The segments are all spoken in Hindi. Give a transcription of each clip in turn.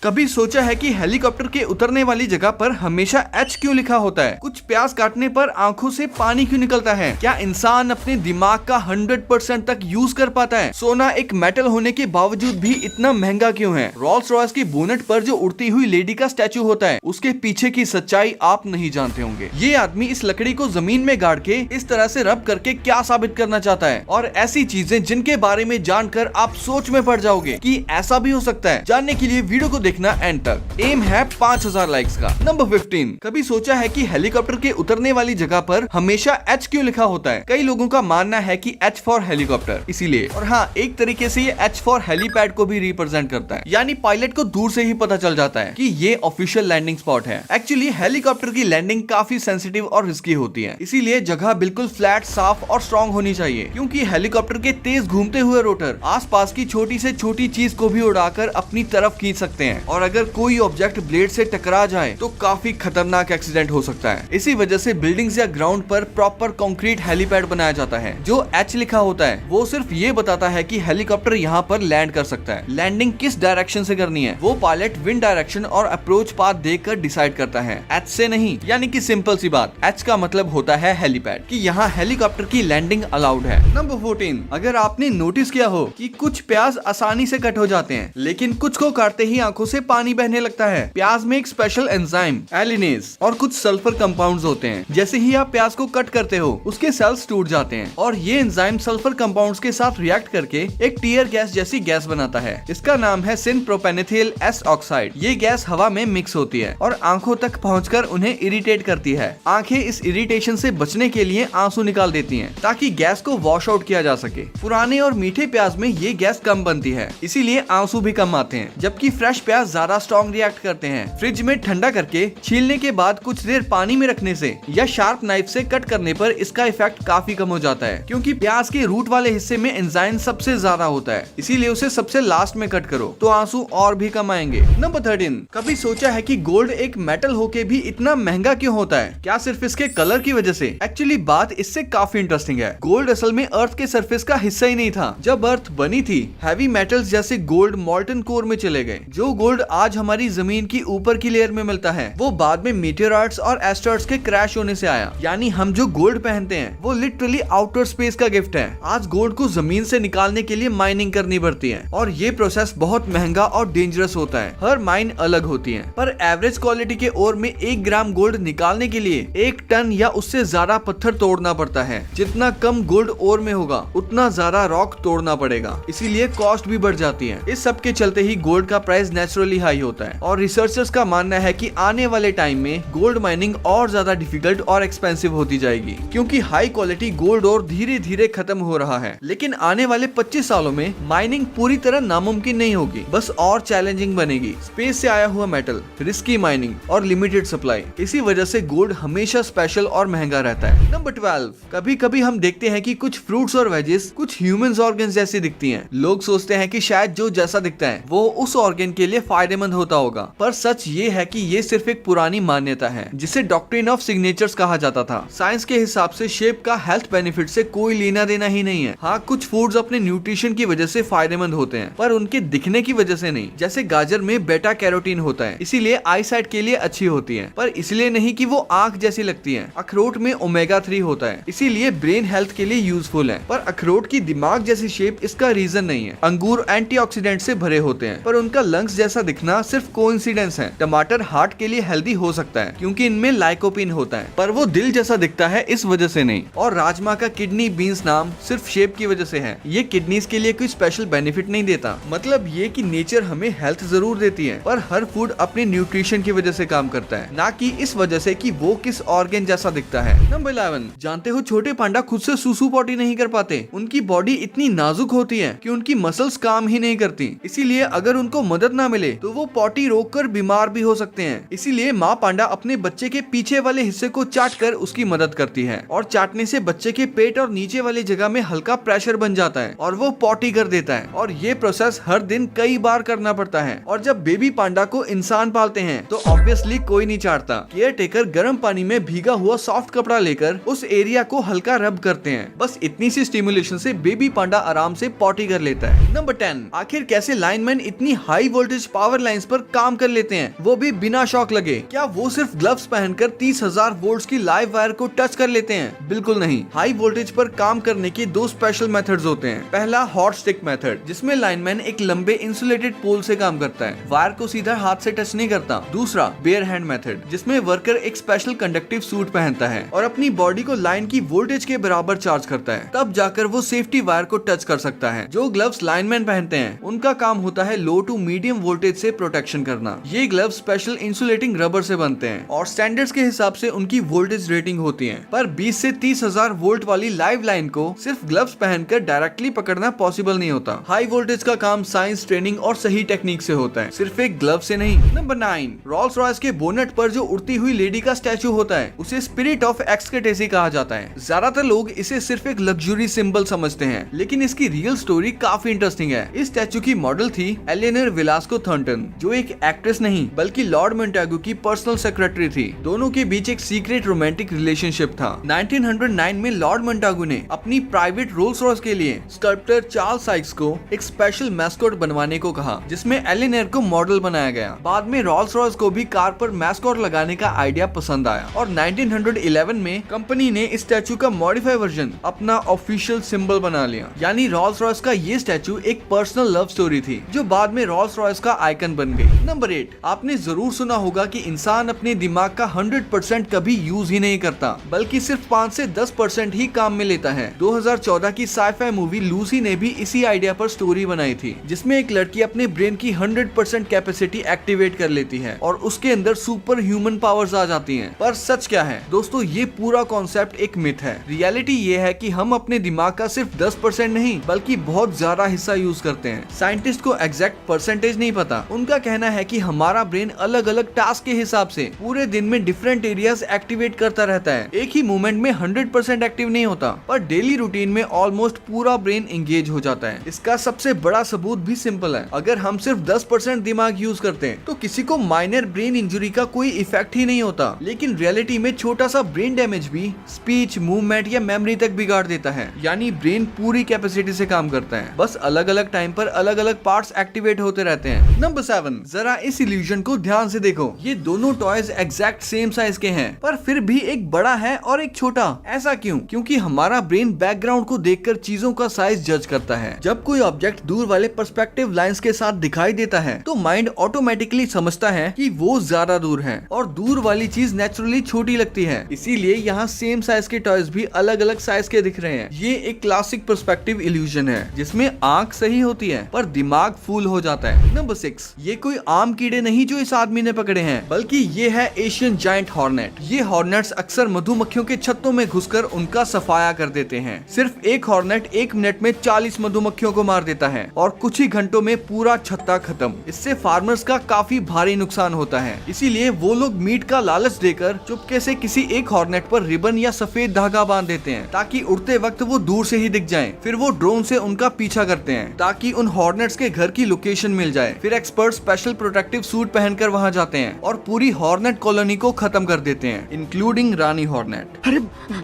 कभी सोचा है कि हेलीकॉप्टर के उतरने वाली जगह पर हमेशा एच क्यों लिखा होता है? कुछ प्याज काटने पर आंखों से पानी क्यों निकलता है? क्या इंसान अपने दिमाग का 100% तक यूज कर पाता है? सोना एक मेटल होने के बावजूद भी इतना महंगा क्यों है? रोल्स रॉयस की बोनेट पर जो उड़ती हुई लेडी का स्टैचू होता है, उसके पीछे की सच्चाई आप नहीं जानते होंगे। ये आदमी इस लकड़ी को जमीन में गाड़ के इस तरह से रब करके क्या साबित करना चाहता है, और ऐसी चीजें जिनके बारे में जानकर आप सोच में पड़ जाओगे कि ऐसा भी हो सकता है। जानने के लिए वीडियो को देखना एंड तक। एम है 5000 लाइक्स का। नंबर 15, कभी सोचा है कि हेलीकॉप्टर के उतरने वाली जगह पर हमेशा एच क्यों लिखा होता है? कई लोगों का मानना है कि एच फॉर हेलीकॉप्टर इसीलिए, और हाँ, एक तरीके से ये एच फॉर हेलीपैड को भी रिप्रेजेंट करता है, यानी पायलट को दूर से ही पता चल जाता है कि ये ऑफिशियल लैंडिंग स्पॉट है। एक्चुअली हेलीकॉप्टर की लैंडिंग काफी सेंसिटिव और रिस्की होती है, इसीलिए जगह बिल्कुल फ्लैट, साफ और स्ट्रॉन्ग होनी चाहिए, क्योंकि हेलीकॉप्टर के तेज घूमते हुए रोटर आसपास की छोटी से छोटी चीज को भी उड़ाकर अपनी तरफ खींच सकते हैं, और अगर कोई ऑब्जेक्ट ब्लेड से टकरा जाए तो काफी खतरनाक एक्सीडेंट हो सकता है। इसी वजह से बिल्डिंग्स या ग्राउंड पर प्रॉपर कंक्रीट हेलीपैड बनाया जाता है। जो एच लिखा होता है वो सिर्फ ये बताता है कि हेलीकॉप्टर यहाँ पर लैंड कर सकता है। लैंडिंग किस डायरेक्शन से करनी है वो पायलट विंड डायरेक्शन और अप्रोच पाथ देखकर डिसाइड करता है, एच से नहीं। यानी कि सिंपल सी बात, एच का मतलब होता है हेलीपैड, कि यहाँ हेलीकॉप्टर की लैंडिंग अलाउड है। नंबर 14, अगर आपने नोटिस किया हो कि कुछ प्याज आसानी से कट हो जाते हैं, लेकिन कुछ को काटते ही आंखों से पानी बहने लगता है। प्याज में एक स्पेशल एंजाइम एलिनेज और कुछ सल्फर कंपाउंड्स होते हैं। जैसे ही आप प्याज को कट करते हो, उसके सेल्स टूट जाते हैं, और ये एंजाइम सल्फर कंपाउंड्स के साथ रिएक्ट करके एक टीयर गैस जैसी गैस बनाता है। इसका नाम है सिन प्रोपेनेथिल एस ऑक्साइड। ये गैस हवा में मिक्स होती है और आंखों तक पहुंचकर उन्हें इरिटेट करती है। आंखें इस इरिटेशन से बचने के लिए आंसू निकाल देती हैं, ताकि गैस को वॉश आउट किया जा सके। पुराने और मीठे प्याज में ये गैस कम बनती है, इसीलिए आंसू भी कम आते हैं, जबकि फ्रेश प्याज ज्यादा स्ट्रॉन्ग रिएक्ट करते हैं। फ्रिज में ठंडा करके छीलने के बाद कुछ देर पानी में रखने से या शार्प नाइफ से कट करने पर इसका इफेक्ट काफी कम हो जाता है, क्योंकि प्याज के रूट वाले हिस्से में एंजाइम सबसे ज्यादा होता है, इसीलिए उसे सबसे लास्ट में कट करो तो आंसू और भी कम आएंगे। नंबर 13, कभी सोचा है कि गोल्ड एक मेटल होके भी इतना महंगा क्यों होता है? क्या सिर्फ इसके कलर की वजह से? एक्चुअली बात इससे काफी इंटरेस्टिंग है। गोल्ड असल में अर्थ के सरफेस का हिस्सा ही नहीं था। जब अर्थ बनी थी, हैवी मेटल्स जैसे गोल्ड मॉल्टन कोर में चले गए। जो गोल्ड आज हमारी जमीन की ऊपर की लेयर में मिलता है, वो बाद में मीटेओराइट्स और एस्टेरॉइड्स के क्रैश होने से आया। यानी हम जो गोल्ड पहनते हैं वो लिटरली आउटर स्पेस का गिफ्ट है। आज गोल्ड को जमीन से निकालने के लिए माइनिंग करनी पड़ती है, और ये प्रोसेस बहुत महंगा और डेंजरस होता है। हर माइन अलग होती है, पर एवरेज क्वालिटी के ओर में 1 ग्राम गोल्ड निकालने के लिए 1 टन या उससे ज्यादा पत्थर तोड़ना पड़ता है। जितना कम गोल्ड ओर में होगा, उतना ज्यादा रॉक तोड़ना पड़ेगा, इसीलिए कॉस्ट भी बढ़ जाती है। इस सब के चलते ही गोल्ड का प्राइस नेचुरली हाई होता है, और रिसर्चर्स का मानना है कि आने वाले टाइम में गोल्ड माइनिंग और ज्यादा डिफिकल्ट और एक्सपेंसिव होती जाएगी, क्योंकि हाई क्वालिटी गोल्ड और धीरे धीरे खत्म हो रहा है। लेकिन आने वाले 25 सालों में माइनिंग पूरी तरह नामुमकिन नहीं होगी, बस और चैलेंजिंग बनेगी। स्पेस से आया हुआ मेटल, रिस्की माइनिंग और लिमिटेड सप्लाई, इसी वजह से गोल्ड हमेशा स्पेशल और महंगा रहता है। नंबर 12, कभी कभी हम देखते हैं कि कुछ फ्रूट्स और वेजेस कुछ ह्यूमन ऑर्गन्स जैसी दिखती हैं। लोग सोचते हैं कि शायद जो जैसा दिखता है वो उस ऑर्गन के लिए फायदेमंद होता होगा, पर सच ये है कि ये सिर्फ एक पुरानी मान्यता है, जिसे डॉक्ट्रिन ऑफ सिग्नेचर्स कहा जाता था। साइंस के हिसाब से शेप का हेल्थ बेनिफिट से कोई लेना देना ही नहीं है। हाँ, कुछ फूड्स अपने न्यूट्रिशन की वजह से फायदेमंद होते हैं, पर उनके दिखने की वजह से नहीं। जैसे गाजर में बेटा कैरोटीन होता है, इसीलिए आई साइट के लिए अच्छी होती है, पर इसलिए नहीं कि वो आंख जैसी लगती है। अखरोट में ओमेगा 3 होता है, इसीलिए ब्रेन हेल्थ के लिए यूजफुल है, पर अखरोट की दिमाग जैसी शेप इसका रीजन नहीं है। अंगूर एंटीऑक्सीडेंट से भरे होते हैं, पर उनका लंग्स जैसा दिखना सिर्फ कोइंसिडेंस है। टमाटर हार्ट के लिए हेल्दी हो सकता है, क्योंकि इनमें लाइकोपिन होता है, पर वो दिल जैसा दिखता है इस वजह से नहीं। और राजमा का किडनी बीन्स नाम सिर्फ शेप की वजह से है। ये किडनीज के लिए कोई स्पेशल बेनिफिट नहीं देता। मतलब ये कि नेचर हमें हेल्थ जरूर देती है, पर हर फूड अपने न्यूट्रिशन की वजह से काम करता है, ना कि इस वजह से कि वो किस ऑर्गन जैसा दिखता है। नंबर 11, जानते हो छोटे पांडा खुद से सुसु पॉटी नहीं कर पाते। उनकी बॉडी इतनी नाजुक होती है कि उनकी मसल्स काम ही नहीं करती, इसीलिए अगर उनको मदद ना मिले तो वो पॉटी रोककर बीमार भी हो सकते हैं। इसीलिए माँ पांडा अपने बच्चे के पीछे वाले हिस्से को चाट कर उसकी मदद करती है, और चाटने से बच्चे के पेट और नीचे वाली जगह में हल्का प्रेशर बन जाता है और वो पॉटी कर देता है। और ये प्रोसेस हर दिन कई बार करना पड़ता है। और जब बेबी पांडा को इंसान पालते हैं तो ऑब्वियसली कोई नहीं चाटता। केयर टेकर गर्म पानी में भीगा हुआ सॉफ्ट कपड़ा लेकर उस एरिया को हल्का रब करते हैं। बस इतनी सी स्टिमुलेशन से बेबी पांडा आराम से पॉटी कर लेता है। नंबर 10, आखिर कैसे लाइनमैन इतनी हाई वोल्टेज पावर लाइंस पर काम कर लेते हैं, वो भी बिना शॉक लगे। क्या वो सिर्फ ग्लव्स पहनकर 30,000 वोल्ट्स की लाइव वायर को टच कर लेते हैं? बिल्कुल नहीं। हाई वोल्टेज पर काम करने के दो स्पेशल मेथड्स होते हैं। पहला हॉट स्टिक मेथड, जिसमें लाइनमैन एक लंबे इंसुलेटेड पोल से काम करता है, वायर को सीधा हाथ से टच नहीं करता। दूसरा बेयर हैंड मेथड, जिसमें वर्कर एक स्पेशल कंडक्टिव सूट पहनता है और अपनी बॉडी को लाइन की वोल्टेज के बराबर चार्ज करता है, तब जाकर वो सेफ्टी वायर को टच कर सकता है। जो ग्लव्स लाइनमैन पहनते हैं उनका काम होता है लो टू मीडियम वोल्टेज से प्रोटेक्शन करना। ये ग्लव्स स्पेशल इंसुलेटिंग रबर से बनते हैं और स्टैंडर्ड्स के हिसाब से उनकी वोल्टेज रेटिंग होती है। पर 20 से 30,000 वोल्ट वाली लाइव लाइन को सिर्फ ग्लव्स पहनकर डायरेक्टली पकड़ना पॉसिबल नहीं होता। हाई वोल्टेज का काम साइंस, ट्रेनिंग और सही टेक्निक से होता है, सिर्फ एक ग्लव से नहीं। नंबर 9, रोल्स रॉयस के बोनेट पर जो उड़ती हुई लेडी का स्टैचू होता है उसे स्पिरिट ऑफ एक्सकेटेसी कहा जाता है। ज्यादातर लोग इसे सिर्फ एक लग्जरी सिंबल समझते हैं, लेकिन इसकी रियल स्टोरी काफी इंटरेस्टिंग है। इस स्टैचू की मॉडल थी एलेनर वेलास्को थॉर्नटन, जो एक एक्ट्रेस नहीं बल्कि लॉर्ड मोंटेगू की पर्सनल सेक्रेटरी थी। दोनों के बीच एक सीक्रेट रोमांटिक रिलेशनशिप था। 1909 में लॉर्ड मोंटेगू ने अपनी प्राइवेट रोल्स रॉयस के लिए स्कल्पटर चार्ल्स साइक्स को एक स्पेशल मैस्कॉट बनवाने को कहा, जिसमें एलेनर को मॉडल बनाया गया। बाद में रोल्स रॉयस को भी कार पर मैस्कॉट लगाने का आइडिया पसंद आया और 1911 में कंपनी ने इस स्टैचू का मॉडिफाई वर्जन अपना ऑफिशियल सिंबल बना लिया। यानी रोल्स रॉयस का ये स्टैचू एक पर्सनल लव स्टोरी थी, जो बाद में रोल्स रॉयस का आइकन बन गई। नंबर 8, आपने जरूर सुना होगा कि इंसान अपने दिमाग का 100% कभी यूज ही नहीं करता, बल्कि सिर्फ 5 से 10% ही काम में लेता है। 2014 की साइ-फाई मूवी लूसी ने भी इसी आइडिया पर स्टोरी बनाई थी, जिसमें एक लड़की अपने ब्रेन की 100% कैपेसिटी एक्टिवेट कर लेती है और उसके अंदर सुपर ह्यूमन पावर्स आ जाती हैं। पर सच क्या है दोस्तों, ये पूरा कॉन्सेप्ट एक मिथ है। रियलिटी ये है कि हम अपने दिमाग का सिर्फ 10% नहीं बल्कि बहुत ज्यादा हिस्सा यूज करते हैं। साइंटिस्ट को एग्जैक्ट परसेंटेज नहीं पता। उनका कहना है कि हमारा ब्रेन अलग अलग टास्क के हिसाब से पूरे दिन में डिफरेंट एरियाज एक्टिवेट करता रहता है। एक ही मूवमेंट में 100% एक्टिव नहीं होता, पर डेली रूटीन में ऑलमोस्ट पूरा ब्रेन एंगेज हो जाता है। इसका सबसे बड़ा सबूत भी सिंपल है। अगर हम सिर्फ 10% दिमाग यूज करते हैं तो किसी को माइनर ब्रेन इंजरी का कोई इफेक्ट ही नहीं होता, लेकिन रियलिटी में छोटा सा ब्रेन डैमेज भी स्पीच, मूवमेंट या मेमोरी तक बिगाड़ देता है। यानी ब्रेन पूरी कैपेसिटी से काम करता है, बस अलग अलग टाइम पर अलग अलग पार्ट्स एक्टिवेट होते रहते हैं। नंबर 7, जरा इस इल्यूजन को ध्यान से देखो। ये दोनों टॉयज एग्जैक्ट सेम साइज के हैं, पर फिर भी एक बड़ा है और एक छोटा। ऐसा क्यों? क्योंकि हमारा ब्रेन बैकग्राउंड को देखकर चीजों का साइज जज करता है। जब कोई ऑब्जेक्ट दूर वाले पर्सपेक्टिव लाइंस के साथ दिखाई देता है तो माइंड ऑटोमेटिकली समझता है कि वो ज्यादा दूर है और दूर वाली चीज नेचुरली छोटी लगती है। इसीलिए यहाँ सेम साइज के टॉयज भी अलग अलग साइज के दिख रहे हैं। ये एक क्लासिक पर्सपेक्टिव इल्यूजन है, जिसमें आंख सही होती है पर दिमाग फूल हो जाता है। नंबर 6, ये कोई आम कीड़े नहीं जो इस आदमी ने पकड़े हैं, बल्कि ये है एशियन जायंट हॉर्नेट। ये हॉर्नेट्स अक्सर मधुमक्खियों के छत्तों में घुसकर उनका सफाया कर देते हैं। सिर्फ एक हॉर्नेट 1 मिनट में 40 मधुमक्खियों को मार देता है और कुछ ही घंटों में पूरा छत्ता खत्म। इससे फार्मर्स का काफी भारी नुकसान होता है। इसीलिए वो लोग मीट का लालच देकर चुपके से किसी एक हॉर्नेट पर रिबन या सफेद धागा बांध देते हैं, ताकि उड़ते वक्त वो दूर से ही दिख जाएं। फिर वो ड्रोन से उनका पीछा करते हैं ताकि उन हॉर्नेट्स के घर की लोकेशन मिल जाए। फिर एक्सपर्ट स्पेशल प्रोटेक्टिव सूट पहनकर वहां जाते हैं और पूरी हॉर्नेट कॉलोनी को खत्म कर देते हैं, इंक्लूडिंग रानी हॉर्नेट। अरे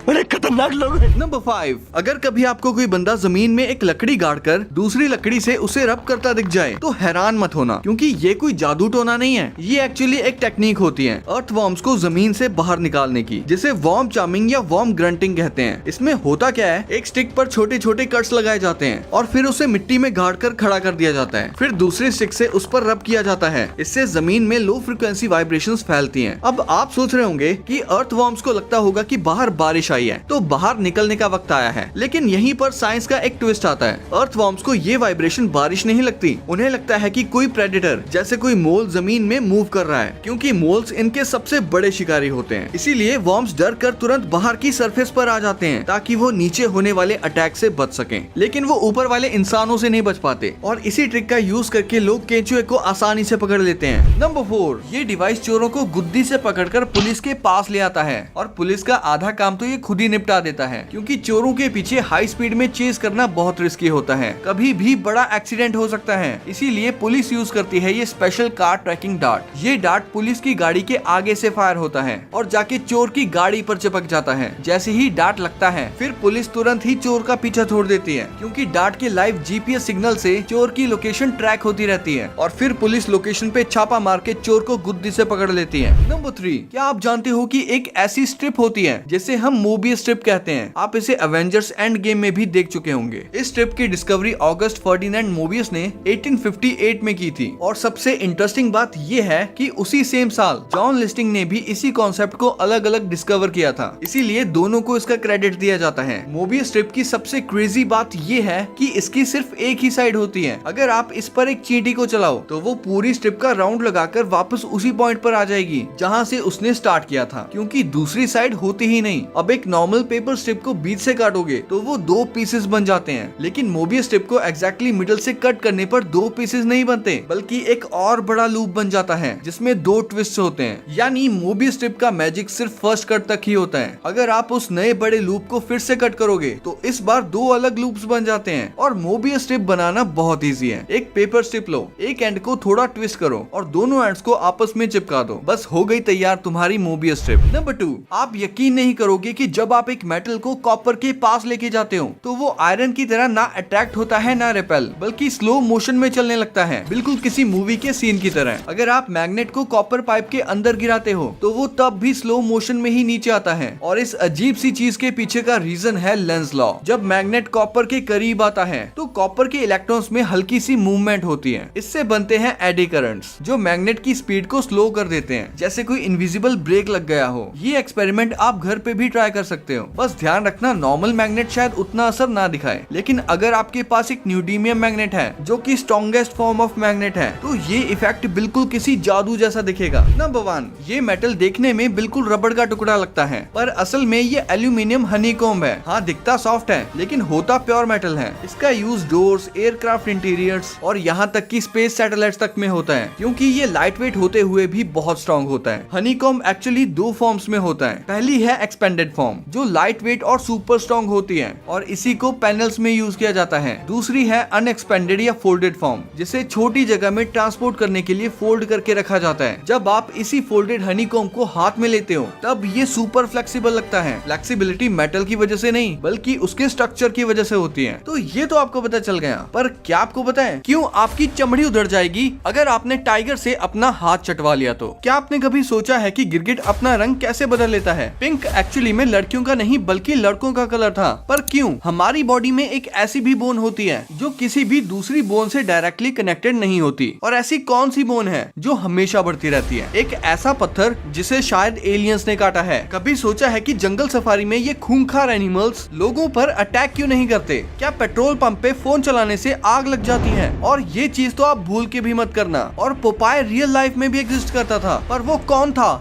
बड़े खतरनाक लोग हैं। नंबर 5, अगर कभी आपको कोई बंदा जमीन में एक लकड़ी गाड़कर दूसरी लकड़ी से उसे रब करता दिख जाए तो हैरान मत होना, क्योंकि ये कोई जादू टोना नहीं है। ये एक्चुअली एक टेक्निक होती है अर्थवॉर्म्स को जमीन से बाहर निकालने की, जिसे वॉर्म चार्मिंग या वॉर्म ग्रंटिंग कहते हैं। इसमें होता क्या है, एक स्टिक पर छोटे छोटे कट्स लगाए जाते हैं और फिर उसे मिट्टी में गाड़ कर खड़ा कर दिया जाता है। फिर दूसरी स्टिक से उस पर रब किया जाता है। इससे जमीन में लो फ्रिक्वेंसी वाइब्रेशंस फैलती हैं। अब आप सोच रहे होंगे कि अर्थवॉर्म्स को लगता होगा कि बाहर बारिश आई है तो बाहर निकलने का वक्त आया है, लेकिन यहीं पर साइंस का एक ट्विस्ट आता है। अर्थवॉर्म्स को ये वाइब्रेशन बारिश नहीं लगती, उन्हें लगता है कि कोई प्रेडेटर जैसे कोई मोल जमीन में मूव कर रहा है, क्योंकि मोल्स इनके सबसे बड़े शिकारी होते हैं। इसीलिए वॉर्म्स डर कर तुरंत बाहर की सरफेस पर आ जाते हैं ताकि वो नीचे होने वाले अटैक से बच सकें। लेकिन वो ऊपर वाले इंसानों से नहीं बच पाते और इसी ट्रिक का यूज करके लोग केंचुए को आसानी से पकड़ लेते हैं। नंबर 4, ये डिवाइस चोरों को गुद्दी से पकड़कर पुलिस के पास ले आता है और पुलिस का आधा काम तो ये खुद ही निपटा देता है, क्योंकि चोरों के पीछे हाई स्पीड में चेज करना बहुत रिस्की होता है। कभी भी बड़ा एक्सीडेंट हो सकता है, इसीलिए पुलिस यूज करती है ये स्पेशल कार ट्रैकिंग डार्ट। ये डार्ट पुलिस की गाड़ी के आगे से फायर होता है और जाके चोर की गाड़ी पर चिपक जाता है। जैसे ही डार्ट लगता है फिर पुलिस तुरंत ही चोर का पीछा छोड़ देती है, क्योंकि डार्ट के लाइव जीपीएस सिग्नल से चोर की लोकेशन ट्रैक होती रहती है। हैं और फिर पुलिस लोकेशन पे छापा मार के चोर को गुद्दी से पकड़ लेती है। नंबर 3, क्या आप जानते हो कि एक ऐसी स्ट्रिप होती है जिसे हम मोबियस स्ट्रिप कहते हैं। आप इसे एवेंजर्स एंड गेम में भी देख चुके होंगे। इस स्ट्रिप की डिस्कवरी ऑगस्ट फर्डिनेंड मोबियस ने 1858 में की थी और सबसे इंटरेस्टिंग बात ये है कि उसी सेम साल जॉन लिस्टिंग ने भी इसी कॉन्सेप्ट को अलग अलग डिस्कवर किया था, इसीलिए दोनों को इसका क्रेडिट दिया जाता है। मोबियस स्ट्रिप की सबसे क्रेजी बात ये है कि इसकी सिर्फ एक ही साइड होती है। अगर आप इस पर एक चींटी को चलाओ तो वो पूरी स्ट्रिप का राउंड लगाकर वापस उसी पॉइंट पर आ जाएगी जहां से उसने स्टार्ट किया था, क्योंकि दूसरी साइड होती ही नहीं। अब एक नॉर्मल पेपर स्ट्रिप को बीच से काटोगे तो वो 2 पीसेस बन जाते हैं, लेकिन मोबियस स्ट्रिप को एग्जैक्टली मिडल से कट करने पर 2 पीसेस नहीं बनते, बल्कि एक और बड़ा लूप बन जाता है जिसमें 2 ट्विस्ट होते हैं। यानी मोबियस स्ट्रिप का मैजिक सिर्फ फर्स्ट कट तक ही होता है। अगर आप उस नए बड़े लूप को फिर से कट करोगे तो इस बार 2 अलग लूप्स बन जाते हैं। और मोबियस स्ट्रिप बनाना बहुत इजी है। एक पेपर स्ट्रिप लो, एक एंड को थोड़ा ट्विस्ट करो और दोनों एंड्स को आपस में चिपका दो, बस हो गई तैयार तुम्हारी मोबियस स्ट्रिप। नंबर 2, आप यकीन नहीं करोगे कि जब आप एक मेटल को कॉपर के पास लेके जाते हो तो वो आयरन की तरह ना अट्रैक्ट होता है ना रिपेल, बल्कि स्लो मोशन में चलने लगता है, बिल्कुल किसी मूवी के सीन की तरह। अगर आप मैग्नेट को कॉपर पाइप के अंदर गिराते हो तो वो तब भी स्लो मोशन में ही नीचे आता है। और इस अजीब सी चीज के पीछे का रीजन है लेंस लॉ। जब मैग्नेट कॉपर के करीब आता है तो कॉपर के इलेक्ट्रॉन्स में हल्की सी मूवमेंट होती है। इससे बनते हैं एडी करंट्स जो मैग्नेट की स्पीड को स्लो कर देते हैं, जैसे कोई इनविजिबल ब्रेक लग गया हो। ये एक्सपेरिमेंट आप घर पे भी ट्राई कर सकते हो। बस ध्यान रखना नॉर्मल मैग्नेट शायद उतना असर ना दिखाए, लेकिन अगर आपके पास एक न्यूडीमियम मैग्नेट है जो कि स्ट्रॉन्गेस्ट फॉर्म ऑफ मैग्नेट है तो ये इफेक्ट बिल्कुल किसी जादू जैसा दिखेगा। नंबर 1, ये मेटल देखने में बिल्कुल रबड़ का टुकड़ा लगता है, पर असल में ये एल्यूमिनियम हनीकॉम्ब है। हाँ, दिखता सॉफ्ट है लेकिन होता प्योर मेटल है। इसका यूज डोर्स, एयरक्राफ्ट इंटीरियर्स और यहाँ तक कि स्पेस सैटेलाइट्स तक में होता है, क्योंकि ये लाइट वेट होते हुए भी बहुत स्ट्रॉन्ग होता है। हनीकॉम्ब एक्चुअली 2 फॉर्म्स में होता है। पहली है एक्सपेंडेड फॉर्म जो लाइट वेट और सुपर स्ट्रॉन्ग होती है और इसी को पैनल्स में यूज किया जाता है। दूसरी है अनएक्सपेंडेड या फोल्डेड फॉर्म, जिसे छोटी जगह में ट्रांसपोर्ट करने के लिए फोल्ड करके रखा जाता है। जब आप इसी फोल्डेड हनीकॉम्ब को हाथ में लेते हो तब ये सुपर फ्लेक्सिबल लगता है। फ्लेक्सिबिलिटी मेटल की वजह से नहीं बल्कि उसके स्ट्रक्चर की वजह से होती है। तो ये तो आपको पता चल गया, पर क्या आपको पता है क्यों आपकी चमड़ी उधड़ जाएगी अगर आपने टाइगर से अपना हाथ चटवा लिया? तो क्या आपने कभी सोचा है कि गिरगिट अपना रंग कैसे बदल लेता है? पिंक एक्चुअली में लड़कियों का नहीं बल्कि लड़कों का कलर था। पर क्यों? हमारी बॉडी में एक ऐसी भी बोन होती है जो किसी भी दूसरी बोन से डायरेक्टली कनेक्टेड नहीं होती। और ऐसी कौन सी बोन है जो हमेशा बढ़ती रहती है? एक ऐसा पत्थर जिसे शायद एलियंस ने काटा है। कभी सोचा है कि जंगल सफारी में ये खूंखार एनिमल्स लोगों पर अटैक क्यों नहीं करते? क्या पेट्रोल पंप पे फोन चलाने से आग लग जाती है? और ये चीज तो आप भूल के भी मत करना। और पोपाय रियल लाइफ में भी एग्जिस्ट करता था, पर वो कौन था?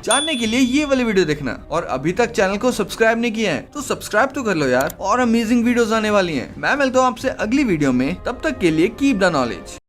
जानने के लिए ये वाली वीडियो देखना। और अभी तक चैनल को सब्सक्राइब नहीं किया है तो सब्सक्राइब तो कर लो यार। और अमेजिंग वीडियोस आने वाली हैं। मैं मिलता हूँ आपसे अगली वीडियो में, तब तक के लिए कीप द नॉलेज।